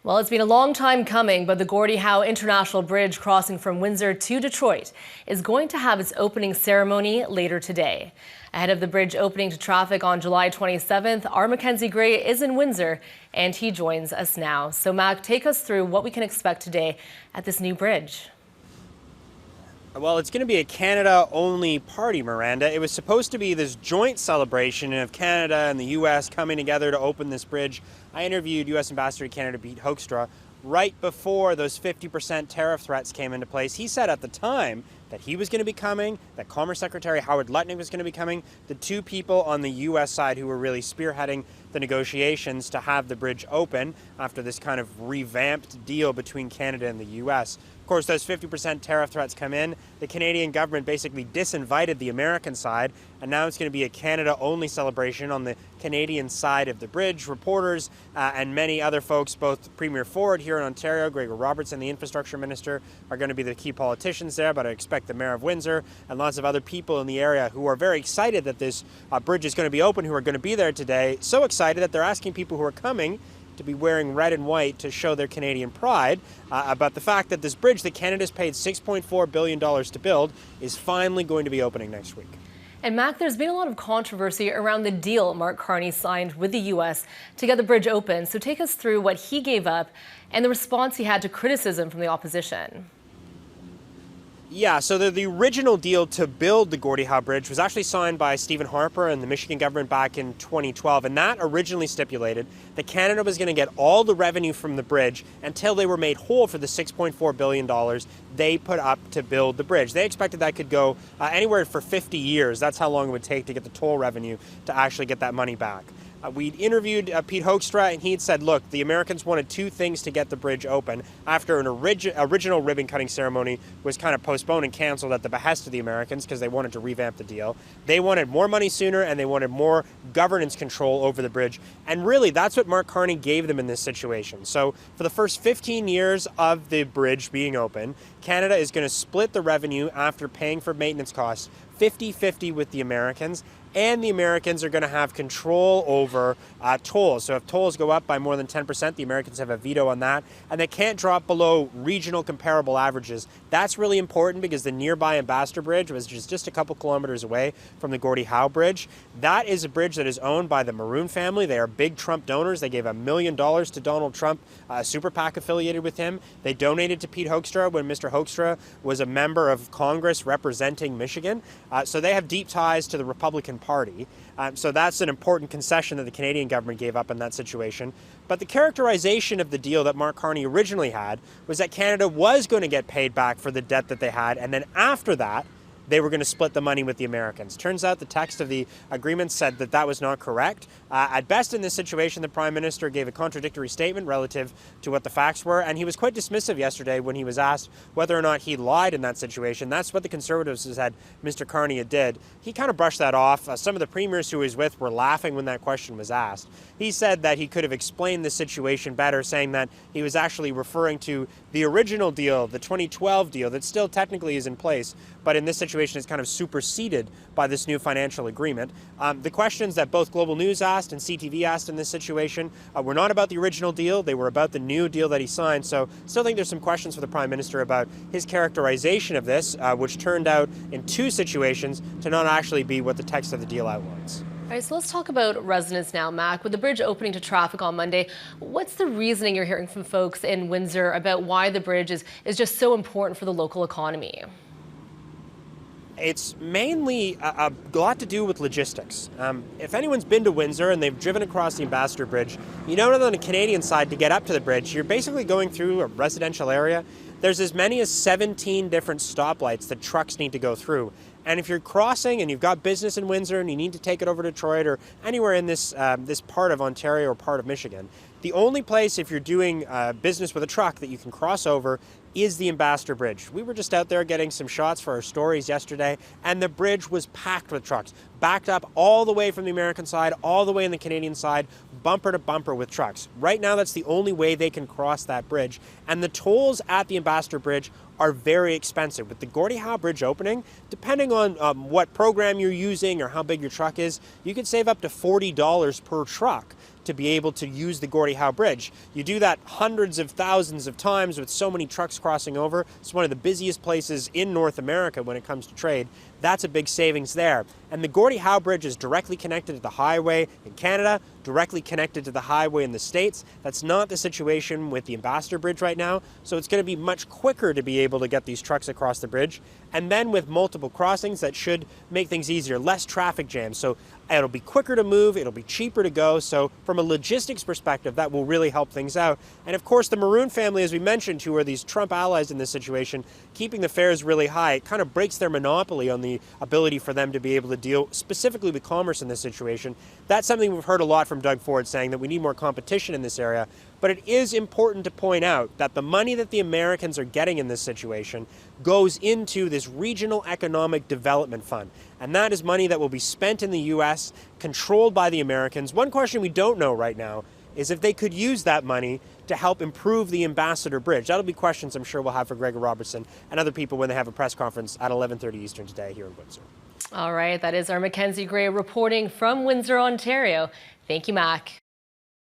Well, it's been a long time coming, but the Gordie Howe International Bridge crossing from Windsor to Detroit is going to have its opening ceremony later today. Ahead of the bridge opening to traffic on July 27th, our Mackenzie Gray is in Windsor, and he joins us now. So, Mac, take us through what we can expect today at this new bridge. Well, it's going to be a Canada-only party, Miranda. It was supposed to be this joint celebration of Canada and the U.S. coming together to open this bridge. I interviewed U.S. Ambassador to Canada Pete Hoekstra right before those 50% tariff threats came into place. He said at the time that he was going to be coming, that Commerce Secretary Howard Lutnick was going to be coming, the two people on the U.S. side who were really spearheading the negotiations to have the bridge open after this kind of revamped deal between Canada and the U.S. Of course, those 50% tariff threats come in. The Canadian government basically disinvited the American side, and now it's going to be a Canada-only celebration on the Canadian side of the bridge. Reporters and many other folks, both Premier Ford here in Ontario, Gregor Robertson, the Infrastructure Minister, are going to be the key politicians there, but I expect the Mayor of Windsor and lots of other people in the area who are very excited that this bridge is going to be open, who are going to be there today. So excited that they're asking people who are coming to be wearing red and white to show their Canadian pride about the fact that this bridge that Canada's paid $6.4 billion to build is finally going to be opening next week. And Mac, there's been a lot of controversy around the deal Mark Carney signed with the U.S. to get the bridge open. So take us through what he gave up and the response he had to criticism from the opposition. Yeah, so the original deal to build the Gordie Howe Bridge was actually signed by Stephen Harper and the Michigan government back in 2012, and that originally stipulated that Canada was going to get all the revenue from the bridge until they were made whole for the $6.4 billion they put up to build the bridge. They expected that could go anywhere for 50 years. That's how long it would take to get the toll revenue to actually get that money back. We'd interviewed Pete Hoekstra, and he'd said, look, the Americans wanted two things to get the bridge open after an original ribbon-cutting ceremony was kind of postponed and canceled at the behest of the Americans because they wanted to revamp the deal. They wanted more money sooner, and they wanted more governance control over the bridge. And really, that's what Mark Carney gave them in this situation. So for the first 15 years of the bridge being open, Canada is going to split the revenue after paying for maintenance costs 50-50 with the Americans, and the Americans are going to have control over tolls. So if tolls go up by more than 10%, the Americans have a veto on that, and they can't drop below regional comparable averages. That's really important because the nearby Ambassador Bridge was just a couple kilometers away from the Gordie Howe Bridge. That is a bridge that is owned by the Maroon family. They are big Trump donors. They gave $1 million to Donald Trump, a super PAC affiliated with him. They donated to Pete Hoekstra when Mr. Hoekstra was a member of Congress representing Michigan. So they have deep ties to the Republican Party. So that's an important concession that the Canadian government gave up in that situation. But the characterization of the deal that Mark Carney originally had was that Canada was going to get paid back for the debt that they had, and then after that, they were going to split the money with the Americans. Turns out the text of the agreement said that that was not correct. At best in this situation, the Prime Minister gave a contradictory statement relative to what the facts were, and he was quite dismissive yesterday when he was asked whether or not he lied in that situation. That's what the Conservatives said Mr. Carney did. He kind of brushed that off. Some of the premiers who he was with were laughing when that question was asked. He said that he could have explained the situation better, saying that he was actually referring to the original deal, the 2012 deal, that still technically is in place, but in this situation is kind of superseded by this new financial agreement. The questions that both Global News asked and CTV asked in this situation were not about the original deal. They were about the new deal that he signed. So still think there's some questions for the Prime Minister about his characterization of this, which turned out in two situations to not actually be what the text of the deal outlines. All right, so let's talk about residents now, Mac. With the bridge opening to traffic on Monday, what's the reasoning you're hearing from folks in Windsor about why the bridge is just so important for the local economy? It's mainly a lot to do with logistics. If anyone's been to Windsor and they've driven across the Ambassador Bridge, you know that on the Canadian side, to get up to the bridge, you're basically going through a residential area. There's as many as 17 different stoplights that trucks need to go through. And if you're crossing and you've got business in Windsor and you need to take it over to Detroit or anywhere in this part of Ontario or part of Michigan, the only place if you're doing business with a truck that you can cross over is the Ambassador Bridge. We were just out there getting some shots for our stories yesterday, and the bridge was packed with trucks, backed up all the way from the American side, all the way on the Canadian side, bumper to bumper with trucks. Right now, that's the only way they can cross that bridge, and the tolls at the Ambassador Bridge are very expensive. With the Gordie Howe Bridge opening, depending on what program you're using or how big your truck is, you could save up to $40 per truck to be able to use the Gordie Howe Bridge. You do that hundreds of thousands of times with so many trucks crossing over. It's one of the busiest places in North America when it comes to trade. That's a big savings there. And the Gordie Howe Bridge is directly connected to the highway in Canada, directly connected to the highway in the States. That's not the situation with the Ambassador Bridge right now. So it's going to be much quicker to be able to get these trucks across the bridge. And then with multiple crossings, that should make things easier, less traffic jams. So it'll be quicker to move, it'll be cheaper to go. So from a logistics perspective, that will really help things out. And of course, the Maroon family, as we mentioned, who are these Trump allies in this situation, keeping the fares really high, it kind of breaks their monopoly on the ability for them to be able to deal specifically with commerce in this situation. That's something we've heard a lot from Doug Ford, saying that we need more competition in this area. But it is important to point out that the money that the Americans are getting in this situation goes into this Regional Economic Development Fund. And that is money that will be spent in the U.S., controlled by the Americans. One question we don't know right now is if they could use that money to help improve the Ambassador Bridge. That'll be questions I'm sure we'll have for Gregor Robertson and other people when they have a press conference at 11:30 Eastern today here in Windsor. All right, that is our Mackenzie Gray reporting from Windsor, Ontario. Thank you, Mac.